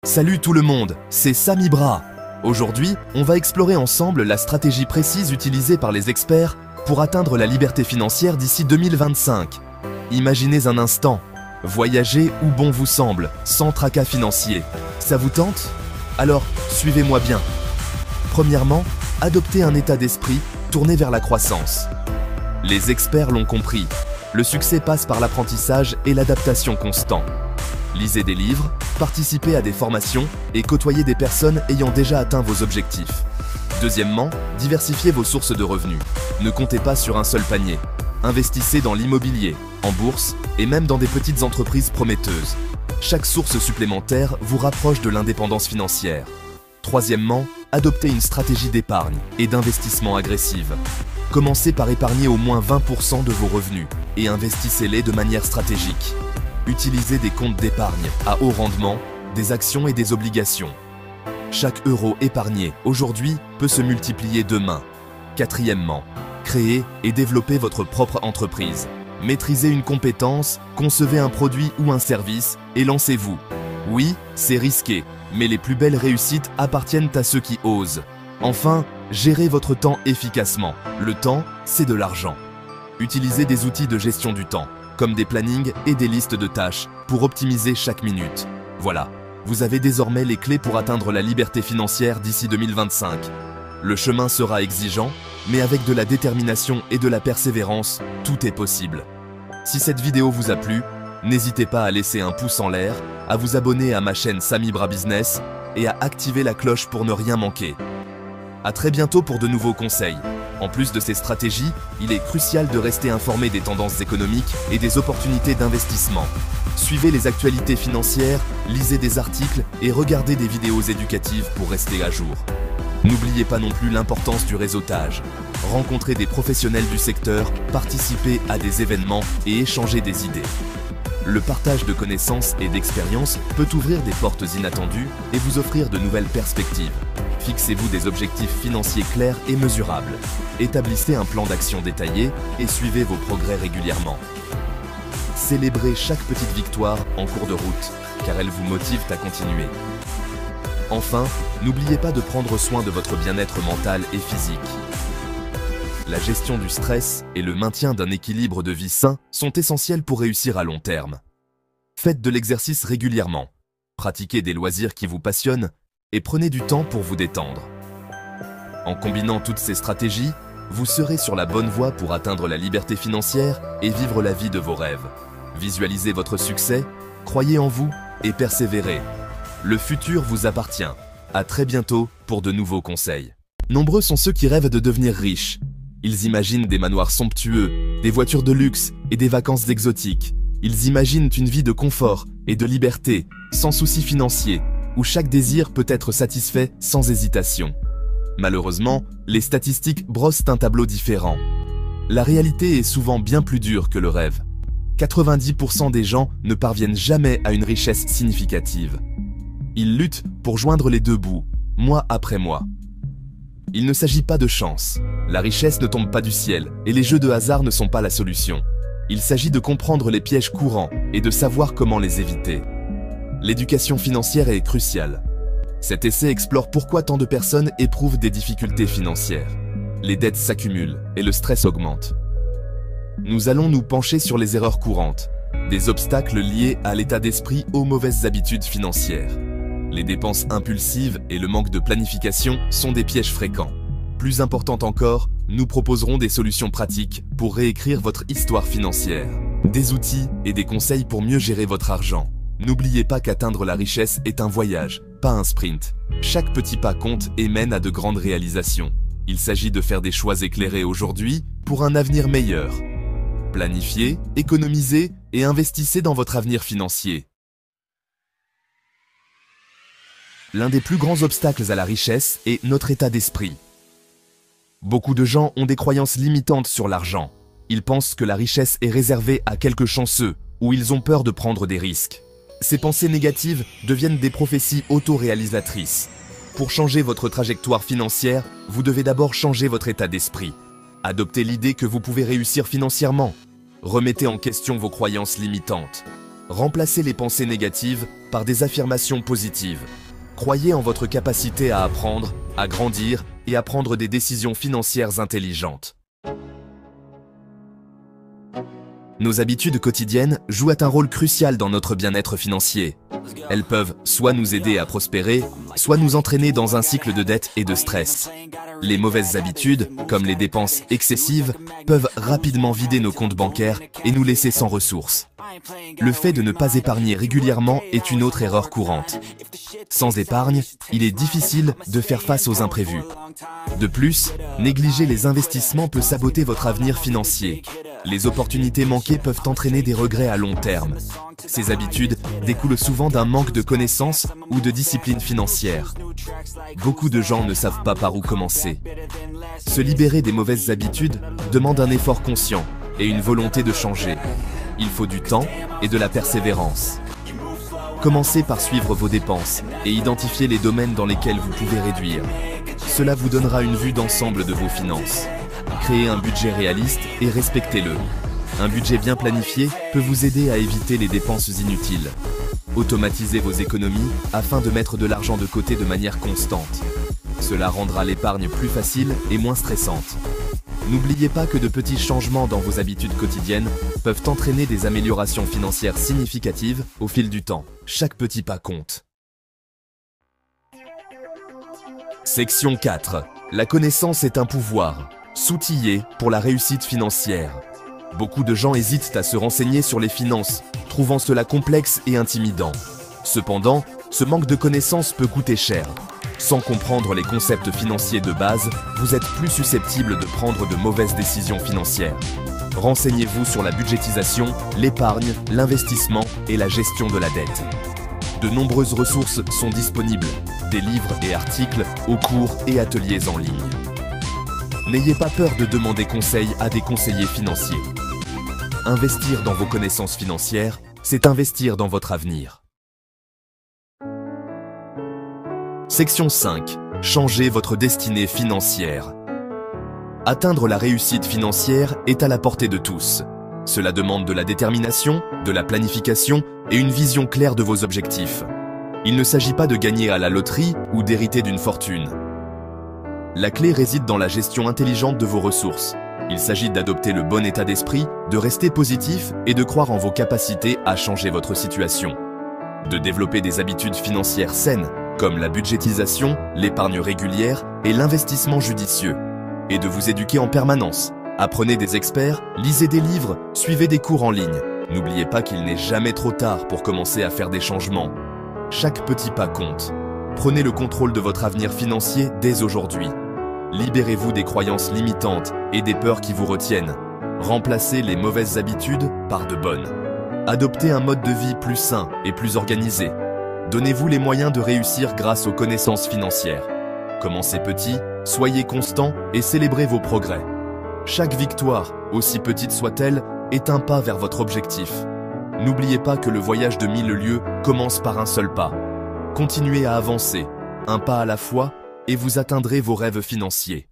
Salut tout le monde, c'est Sami Bra. Aujourd'hui, on va explorer ensemble la stratégie précise utilisée par les experts pour atteindre la liberté financière d'ici 2025. Imaginez un instant, voyager où bon vous semble, sans tracas financiers. Ça vous tente? Alors, suivez-moi bien. Premièrement, adoptez un état d'esprit tourné vers la croissance. Les experts l'ont compris, le succès passe par l'apprentissage et l'adaptation constant. Lisez des livres, participez à des formations et côtoyez des personnes ayant déjà atteint vos objectifs. Deuxièmement, diversifiez vos sources de revenus. Ne comptez pas sur un seul panier. Investissez dans l'immobilier, en bourse et même dans des petites entreprises prometteuses. Chaque source supplémentaire vous rapproche de l'indépendance financière. Troisièmement, adoptez une stratégie d'épargne et d'investissement agressive. Commencez par épargner au moins 20% de vos revenus et investissez-les de manière stratégique. Utilisez des comptes d'épargne à haut rendement, des actions et des obligations. Chaque euro épargné aujourd'hui peut se multiplier demain. Quatrièmement, créez et développez votre propre entreprise. Maîtrisez une compétence, concevez un produit ou un service et lancez-vous. Oui, c'est risqué, mais les plus belles réussites appartiennent à ceux qui osent. Enfin, gérez votre temps efficacement. Le temps, c'est de l'argent. Utilisez des outils de gestion du temps, comme des plannings et des listes de tâches, pour optimiser chaque minute. Voilà, vous avez désormais les clés pour atteindre la liberté financière d'ici 2025. Le chemin sera exigeant, mais avec de la détermination et de la persévérance, tout est possible. Si cette vidéo vous a plu, n'hésitez pas à laisser un pouce en l'air, à vous abonner à ma chaîne Sami Bra Business et à activer la cloche pour ne rien manquer. À très bientôt pour de nouveaux conseils. En plus de ces stratégies, il est crucial de rester informé des tendances économiques et des opportunités d'investissement. Suivez les actualités financières, lisez des articles et regardez des vidéos éducatives pour rester à jour. N'oubliez pas non plus l'importance du réseautage. Rencontrez des professionnels du secteur, participez à des événements et échangez des idées. Le partage de connaissances et d'expériences peut ouvrir des portes inattendues et vous offrir de nouvelles perspectives. Fixez-vous des objectifs financiers clairs et mesurables. Établissez un plan d'action détaillé et suivez vos progrès régulièrement. Célébrez chaque petite victoire en cours de route, car elles vous motivent à continuer. Enfin, n'oubliez pas de prendre soin de votre bien-être mental et physique. La gestion du stress et le maintien d'un équilibre de vie sain sont essentiels pour réussir à long terme. Faites de l'exercice régulièrement, pratiquez des loisirs qui vous passionnent et prenez du temps pour vous détendre. En combinant toutes ces stratégies, vous serez sur la bonne voie pour atteindre la liberté financière et vivre la vie de vos rêves. Visualisez votre succès, croyez en vous et persévérez. Le futur vous appartient. À très bientôt pour de nouveaux conseils. Nombreux sont ceux qui rêvent de devenir riches. Ils imaginent des manoirs somptueux, des voitures de luxe et des vacances exotiques. Ils imaginent une vie de confort et de liberté, sans soucis financiers, où chaque désir peut être satisfait sans hésitation. Malheureusement, les statistiques brossent un tableau différent. La réalité est souvent bien plus dure que le rêve. 90% des gens ne parviennent jamais à une richesse significative. Ils luttent pour joindre les deux bouts, mois après mois. Il ne s'agit pas de chance. La richesse ne tombe pas du ciel et les jeux de hasard ne sont pas la solution. Il s'agit de comprendre les pièges courants et de savoir comment les éviter. L'éducation financière est cruciale. Cet essai explore pourquoi tant de personnes éprouvent des difficultés financières. Les dettes s'accumulent et le stress augmente. Nous allons nous pencher sur les erreurs courantes, des obstacles liés à l'état d'esprit aux mauvaises habitudes financières. Les dépenses impulsives et le manque de planification sont des pièges fréquents. Plus important encore, nous proposerons des solutions pratiques pour réécrire votre histoire financière, des outils et des conseils pour mieux gérer votre argent. N'oubliez pas qu'atteindre la richesse est un voyage, pas un sprint. Chaque petit pas compte et mène à de grandes réalisations. Il s'agit de faire des choix éclairés aujourd'hui pour un avenir meilleur. Planifiez, économisez et investissez dans votre avenir financier. L'un des plus grands obstacles à la richesse est notre état d'esprit. Beaucoup de gens ont des croyances limitantes sur l'argent. Ils pensent que la richesse est réservée à quelques chanceux ou ils ont peur de prendre des risques. Ces pensées négatives deviennent des prophéties auto-réalisatrices. Pour changer votre trajectoire financière, vous devez d'abord changer votre état d'esprit. Adoptez l'idée que vous pouvez réussir financièrement. Remettez en question vos croyances limitantes. Remplacez les pensées négatives par des affirmations positives. Croyez en votre capacité à apprendre, à grandir et à prendre des décisions financières intelligentes. Nos habitudes quotidiennes jouent un rôle crucial dans notre bien-être financier. Elles peuvent soit nous aider à prospérer, soit nous entraîner dans un cycle de dette et de stress. Les mauvaises habitudes, comme les dépenses excessives, peuvent rapidement vider nos comptes bancaires et nous laisser sans ressources. Le fait de ne pas épargner régulièrement est une autre erreur courante. Sans épargne, il est difficile de faire face aux imprévus. De plus, négliger les investissements peut saboter votre avenir financier. Les opportunités manquées peuvent entraîner des regrets à long terme. Ces habitudes découlent souvent d'un manque de connaissances ou de discipline financière. Beaucoup de gens ne savent pas par où commencer. Se libérer des mauvaises habitudes demande un effort conscient et une volonté de changer. Il faut du temps et de la persévérance. Commencez par suivre vos dépenses et identifier les domaines dans lesquels vous pouvez réduire. Cela vous donnera une vue d'ensemble de vos finances. Créez un budget réaliste et respectez-le. Un budget bien planifié peut vous aider à éviter les dépenses inutiles. Automatisez vos économies afin de mettre de l'argent de côté de manière constante. Cela rendra l'épargne plus facile et moins stressante. N'oubliez pas que de petits changements dans vos habitudes quotidiennes peuvent entraîner des améliorations financières significatives au fil du temps. Chaque petit pas compte. Section 4. La connaissance est un pouvoir. S'outiller pour la réussite financière. Beaucoup de gens hésitent à se renseigner sur les finances, trouvant cela complexe et intimidant. Cependant, ce manque de connaissances peut coûter cher. Sans comprendre les concepts financiers de base, vous êtes plus susceptible de prendre de mauvaises décisions financières. Renseignez-vous sur la budgétisation, l'épargne, l'investissement et la gestion de la dette. De nombreuses ressources sont disponibles, des livres et articles, aux cours et ateliers en ligne. N'ayez pas peur de demander conseil à des conseillers financiers. Investir dans vos connaissances financières, c'est investir dans votre avenir. Section 5. Changez votre destinée financière. Atteindre la réussite financière est à la portée de tous. Cela demande de la détermination, de la planification et une vision claire de vos objectifs. Il ne s'agit pas de gagner à la loterie ou d'hériter d'une fortune. La clé réside dans la gestion intelligente de vos ressources. Il s'agit d'adopter le bon état d'esprit, de rester positif et de croire en vos capacités à changer votre situation. De développer des habitudes financières saines, comme la budgétisation, l'épargne régulière et l'investissement judicieux. Et de vous éduquer en permanence. Apprenez des experts, lisez des livres, suivez des cours en ligne. N'oubliez pas qu'il n'est jamais trop tard pour commencer à faire des changements. Chaque petit pas compte. Prenez le contrôle de votre avenir financier dès aujourd'hui. Libérez-vous des croyances limitantes et des peurs qui vous retiennent. Remplacez les mauvaises habitudes par de bonnes. Adoptez un mode de vie plus sain et plus organisé. Donnez-vous les moyens de réussir grâce aux connaissances financières. Commencez petit, soyez constant et célébrez vos progrès. Chaque victoire, aussi petite soit-elle, est un pas vers votre objectif. N'oubliez pas que le voyage de 1000 lieues commence par un seul pas. Continuez à avancer, un pas à la fois, et vous atteindrez vos rêves financiers.